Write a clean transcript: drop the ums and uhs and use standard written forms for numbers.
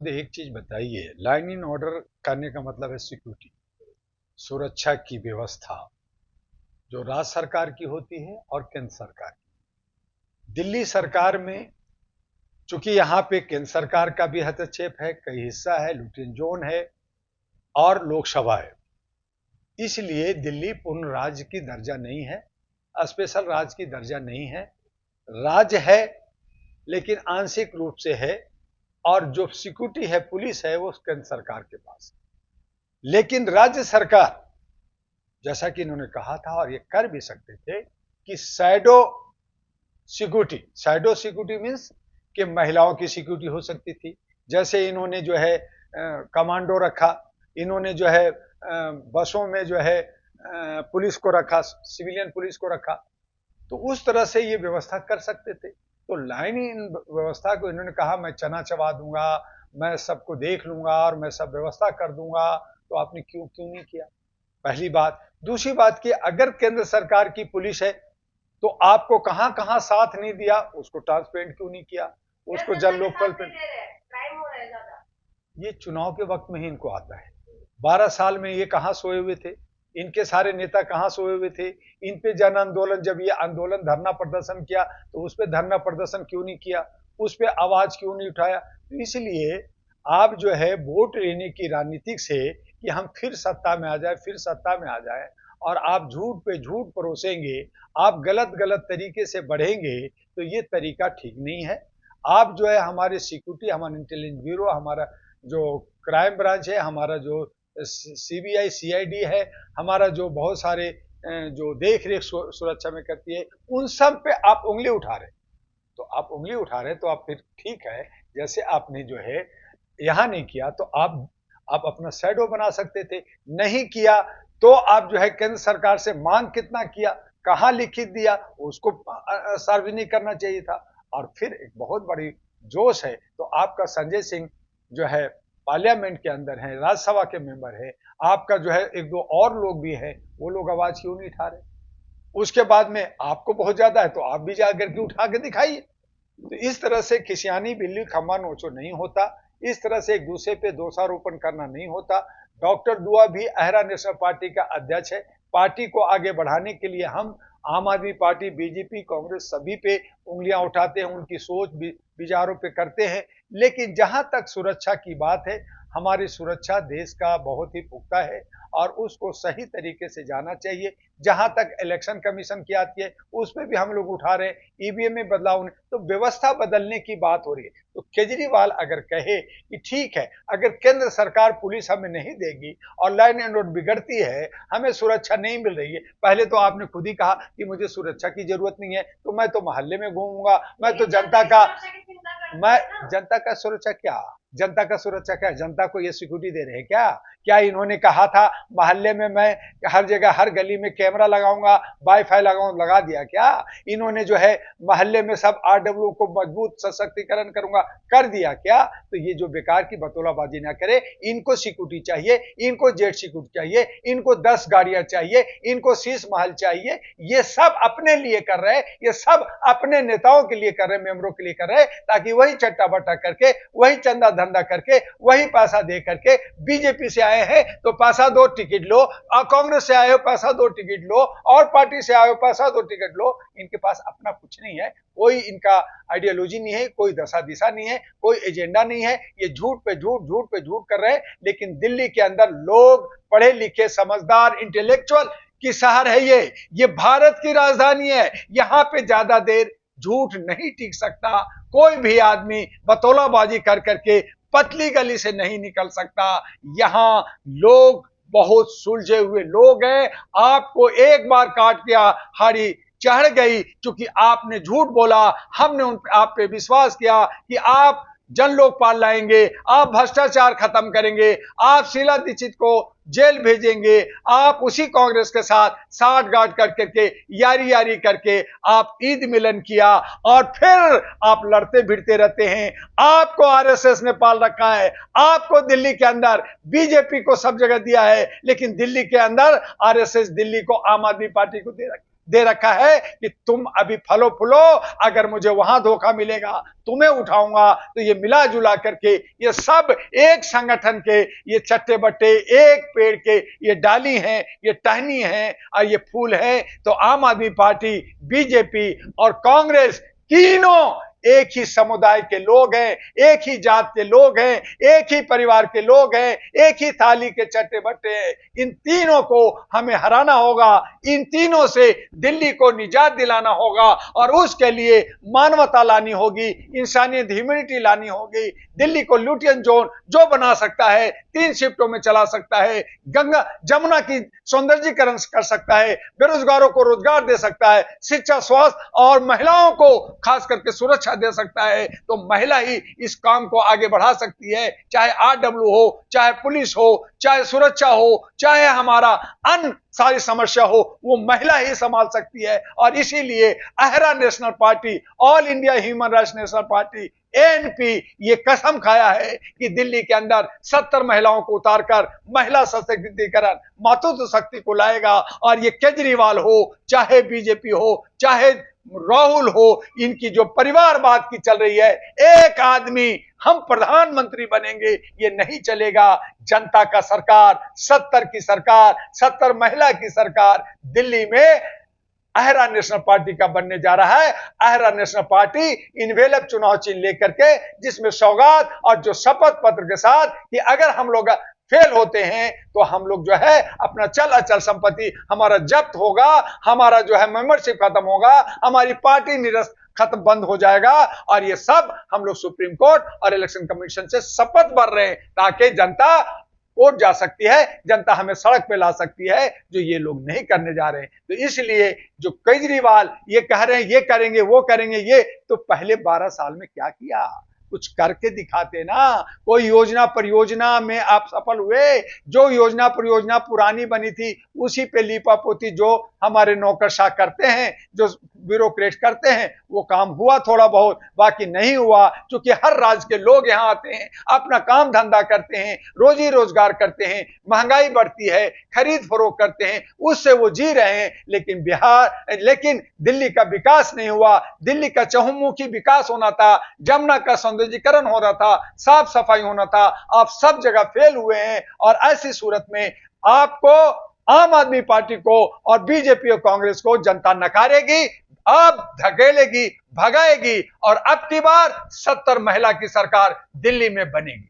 एक चीज बताइए, लाइन इन ऑर्डर करने का मतलब है सिक्योरिटी, सुरक्षा की व्यवस्था जो राज्य सरकार की होती है और केंद्र सरकार की। दिल्ली सरकार में चूंकि यहाँ पे केंद्र सरकार का भी हस्तक्षेप है, कई हिस्सा है, लुटेन जोन है और लोकसभा है, इसलिए दिल्ली पूर्ण राज्य की दर्जा नहीं है, स्पेशल राज्य की दर्जा नहीं है। राज्य है लेकिन आंशिक रूप से है, और जो सिक्योरिटी है, पुलिस है, वो केंद्र सरकार के पास है। लेकिन राज्य सरकार, जैसा कि इन्होंने कहा था और ये कर भी सकते थे, कि शैडो सिक्योरिटी मीन्स कि महिलाओं की सिक्योरिटी हो सकती थी। जैसे इन्होंने जो है कमांडो रखा, इन्होंने जो है बसों में जो है पुलिस को रखा, सिविलियन पुलिस को रखा, तो उस तरह से ये व्यवस्था कर सकते थे। तो लाइन इन व्यवस्था को इन्होंने कहा मैं चना चबा दूंगा, मैं सबको देख लूंगा और मैं सब व्यवस्था कर दूंगा, तो आपने क्यों नहीं किया? पहली बात। दूसरी बात कि अगर केंद्र सरकार की पुलिस है तो आपको कहां कहां साथ नहीं दिया, उसको ट्रांसपेरेंट क्यों नहीं किया, उसको जल लोकपाल पे। ये चुनाव के वक्त में ही इनको आता है। 12 साल में ये कहां सोए हुए थे, इनके सारे नेता कहां सोए हुए थे? इन पे जन आंदोलन, जब ये आंदोलन धरना प्रदर्शन किया तो उस पे धरना प्रदर्शन क्यों नहीं किया, उस पे आवाज क्यों नहीं उठाया? तो इसलिए आप जो है वोट लेने की राजनीतिक से कि हम फिर सत्ता में आ जाए, फिर सत्ता में आ जाए, और आप झूठ पे झूठ परोसेंगे, आप गलत गलत तरीके से बढ़ेंगे, तो ये तरीका ठीक नहीं है। आप जो है हमारे सिक्योरिटी, हमारा इंटेलिजेंस ब्यूरो, हमारा जो क्राइम ब्रांच है, हमारा जो सीबीआई सीआईडी है, हमारा जो बहुत सारे जो देख रेख सुरक्षा में करती है, उन सब पे आप उंगली उठा रहे। तो आप उंगली उठा रहे तो आप फिर ठीक है, जैसे आपने जो है यहां नहीं किया तो आप अपना शैडो बना सकते थे, नहीं किया तो आप जो है केंद्र सरकार से मांग कितना किया, कहां लिखित दिया, उसको सार्वजनिक करना चाहिए था। और फिर एक बहुत बड़ी जोश है, तो आपका संजय सिंह जो है पार्लियामेंट के अंदर है, राज्यसभा के मेंबर है, आपका जो है एक दो और लोग भी हैं, वो लोग आवाज क्यों नहीं उठा रहे? उसके बाद में आपको बहुत ज्यादा है तो आप भी जाकर के उठा के दिखाइए। तो इस तरह से खिसियानी बिल्ली खम्बा नोचो नहीं होता, इस तरह से एक दूसरे पे दोषारोपण करना नहीं होता। डॉक्टर दुआ भी अहरा नेशनल पार्टी का अध्यक्ष है। पार्टी को आगे बढ़ाने के लिए हम आम आदमी पार्टी, बीजेपी, कांग्रेस सभी पे उंगलियां उठाते हैं, उनकी सोच विचारों पे करते हैं। लेकिन जहां तक सुरक्षा की बात है, हमारी सुरक्षा देश का बहुत ही पुख्ता है और उसको सही तरीके से जाना चाहिए। जहां तक इलेक्शन कमीशन की आती है, उस पर भी हम लोग उठा रहे हैं, ईवीएम में बदलाव, तो व्यवस्था बदलने की बात हो रही है। तो केजरीवाल अगर कहे कि ठीक है, अगर केंद्र सरकार पुलिस हमें नहीं देगी और लाइन एंड ऑर्डर बिगड़ती है, हमें सुरक्षा नहीं मिल रही है, पहले तो आपने खुद ही कहा कि मुझे सुरक्षा की जरूरत नहीं है, तो मैं तो मोहल्ले में घूमूंगा, मैं जनता का सुरक्षा क्या, जनता का सुरक्षा क्या, जनता को ये सिक्योरिटी दे रहे हैं क्या? क्या इन्होंने कहा था मोहल्ले में मैं हर जगह हर गली में कैमरा लगाऊंगा, वाईफाई लगाऊंगा, लगा दिया क्या? इन्होंने जो है मोहल्ले में सब आरडब्ल्यू को मजबूत सशक्तिकरण करूंगा, कर दिया क्या? तो ये जो बेकार की बतौलाबाजी ना करे, इनको सिक्योरिटी चाहिए, इनको जेट सिक्योरिटी चाहिए, इनको 10 गाड़ियां चाहिए, इनको शीश महल चाहिए, ये सब अपने लिए कर रहे हैं, ये सब अपने नेताओं के लिए कर रहे हैं, मेंबरों के लिए कर रहे हैं, ताकि वही चट्टा बट्टा करके, वही चंदा धंधा करके, वही पैसा दे करके, बीजेपी से आए हैं तो पैसा दो टिकट लो, और कांग्रेस से आए हो पैसा दो टिकट लो, और पार्टी से आए हो पैसा दो टिकट लो। इनके पास अपना कुछ नहीं है, कोई इनका आइडियोलॉजी नहीं है, कोई दशा दिशा नहीं है, कोई एजेंडा नहीं है, ये झूठ पे झूठ कर रहे हैं। लेकिन दिल्ली के अंदर लोग पढ़े लिखे, समझदार, इंटेलेक्चुअल की शहर है ये भारत की राजधानी है, यहां पे ज्यादा देर झूठ नहीं टिक सकता। कोई भी आदमी बतौलाबाजी कर करके पतली गली से नहीं निकल सकता। यहां लोग बहुत सुलझे हुए लोग हैं, आपको एक बार काट दिया, हाड़ी चढ़ गई, क्योंकि आपने झूठ बोला, हमने आप पे विश्वास किया कि आप जन लोकपाल लाएंगे, आप भ्रष्टाचार खत्म करेंगे, आप शीला दीक्षित को जेल भेजेंगे, आप उसी कांग्रेस के साथ साठ गांठ करके यारी यारी करके आप ईद मिलन किया, और फिर आप लड़ते भिड़ते रहते हैं। आपको आरएसएस ने पाल रखा है, आपको दिल्ली के अंदर बीजेपी को सब जगह दिया है, लेकिन दिल्ली के अंदर आरएसएस दिल्ली को आम आदमी पार्टी को दे रखा है। दे रखा है कि तुम अभी फलो फूलो, अगर मुझे वहां धोखा मिलेगा तुम्हें उठाऊंगा। तो ये मिला जुला करके ये सब एक संगठन के, ये चट्टे बट्टे एक पेड़ के ये डाली हैं, ये टहनी हैं और ये फूल हैं। तो आम आदमी पार्टी, बीजेपी और कांग्रेस तीनों एक ही समुदाय के लोग हैं, एक ही जात के लोग हैं, एक ही परिवार के लोग हैं, एक ही थाली के चट्टे बट्टे हैं। इन तीनों को हमें हराना होगा, इन तीनों से दिल्ली को निजात दिलाना होगा और उसके लिए मानवता लानी होगी, इंसानियत, ह्यूमैनिटी लानी होगी। दिल्ली को लुटियन जोन जो बना सकता है 3 शिफ्टों में चला सकता है, गंगा जमुना की सौंदर्यीकरण कर सकता है, बेरोजगारों को रोजगार दे सकता है, शिक्षा, स्वास्थ्य और महिलाओं को खास करके सुरक्षा दे सकता है। तो महिला ही इस काम को आगे बढ़ा सकती है, चाहे आरडब्ल्यू हो, चाहे पुलिस हो, चाहे सुरक्षा हो, चाहे हमारा अन्य सारी समस्या हो, वो महिला ही संभाल सकती है। और इसीलिए अहरा national party, all India human rights national party ANP ये कसम खाया है कि दिल्ली के अंदर 70 महिलाओं को उतारकर महिला सशक्तिकरण, मातृत्व शक्ति को लाएगा। और ये केजरीवाल हो, चाहे बीजेपी हो, चाहे राहुल हो, इनकी जो परिवारवाद की चल रही है, एक आदमी हम प्रधानमंत्री बनेंगे, ये नहीं चलेगा। जनता का सरकार, 70 की सरकार, 70 महिला की सरकार दिल्ली में अहरा नेशनल पार्टी का बनने जा रहा है। अहरा नेशनल पार्टी इनवेलप चुनाव चिन्ह लेकर के, जिसमें सौगात और जो शपथ पत्र के साथ कि अगर हम लोग फेल होते हैं तो हम लोग जो है अपना चल अचल संपत्ति हमारा जब्त होगा, हमारा जो है मेंबरशिप खत्म होगा, हमारी पार्टी निरस्त खत्म बंद हो जाएगा। और ये सब हम लोग सुप्रीम कोर्ट और इलेक्शन कमीशन से शपथ भर रहे हैं ताकि जनता कोर्ट जा सकती है, जनता हमें सड़क पे ला सकती है, जो ये लोग नहीं करने जा रहे हैं। तो इसलिए जो केजरीवाल ये कह रहे हैं ये करेंगे वो करेंगे, ये तो पहले 12 साल में क्या किया, कुछ करके दिखाते ना। कोई योजना परियोजना में आप सफल हुए? जो योजना परियोजना पुरानी बनी थी उसी पे लीपापोती जो हमारे नौकरशाह करते हैं, जो ब्यूरोक्रेट करते हैं, वो काम हुआ थोड़ा बहुत, बाकी नहीं हुआ। क्योंकि हर राज्य के लोग यहाँ आते हैं, अपना काम धंधा करते हैं, रोजी रोजगार करते हैं, महंगाई बढ़ती है, खरीद फरोख्त करते हैं, उससे वो जी रहे हैं। लेकिन दिल्ली का विकास नहीं हुआ। दिल्ली का चहुमुखी विकास होना था, जमुना का सौंदर्यीकरण हो रहा था, साफ सफाई होना था, आप सब जगह फेल हुए हैं। और ऐसी सूरत में आपको, आम आदमी पार्टी को और बीजेपी और कांग्रेस को जनता नकारेगी, अब धकेलेगी, भगाएगी और अब की बार 70 महिला की सरकार दिल्ली में बनेगी।